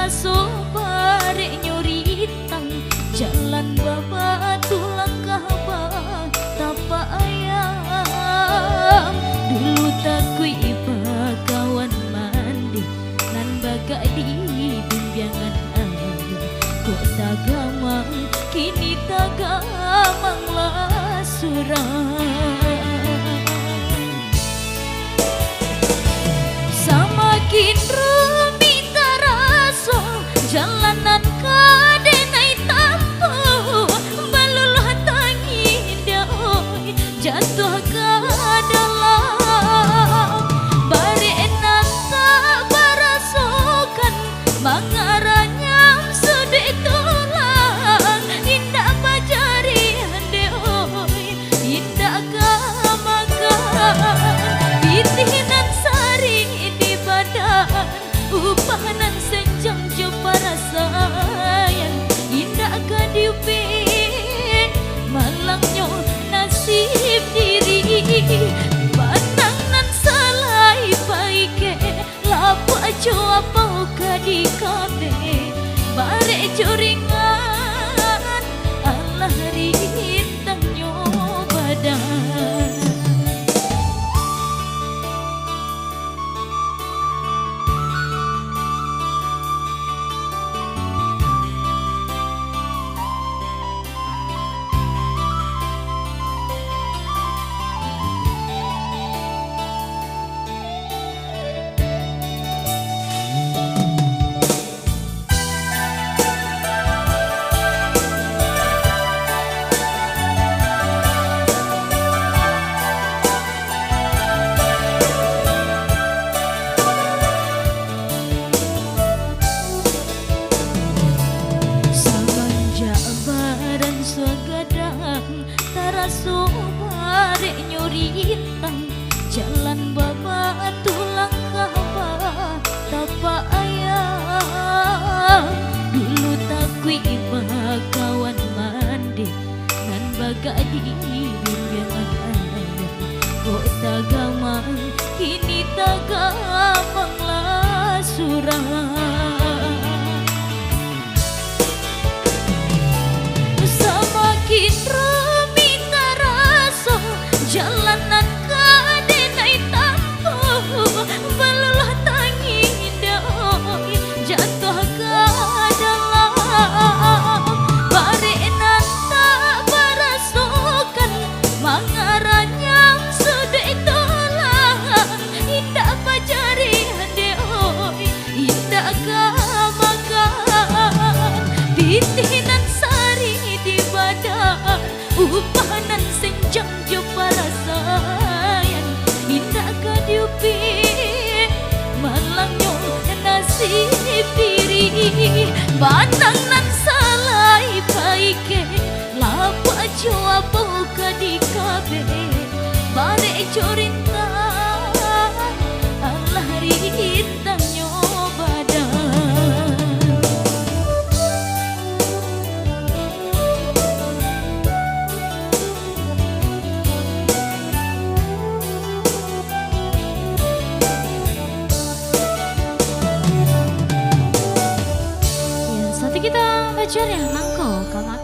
taraso bare nyuritang jalan baba tulang kahaba tapa ayam dulu takui bakawan mandi nan baga di bimbyangan ayam kok tagamang kini tagamang lasurang samakin rumit taraso jalanan kadenai tampo baluluh tangi daoi jatuh ke dalam bare nasa barasokan mangaranya sudah tulang indah bajari deoi indah kamakan pitinan sari di badan upanan senjang jumpa rasayan indah kadiupi malangnya nasib diri batangan salai baike lapa coa pau kadikabe bare juringan Allah rintang nyobadan. Taraso bare nyuritan jalan baba tulang kahaba tapa ayam dulu takui bakawan mandi nan baga di bimbyangan ayam kok tagamang kini tagamang lasurang samakin jalanan kadenai tampo baluluh tangi daoi jatuh ke dalam bare nanta barasokan mangaranya sudah tulang indah bajari deoi indah kamakan pitinan sari di badan upanan senjang jumpa rasayan indah kadiupi malangnya nasib diri banangan salai baike lapa coa pau kadikabe bare corinta Allah rintang nyobadan. Kita baca ya nangko kamak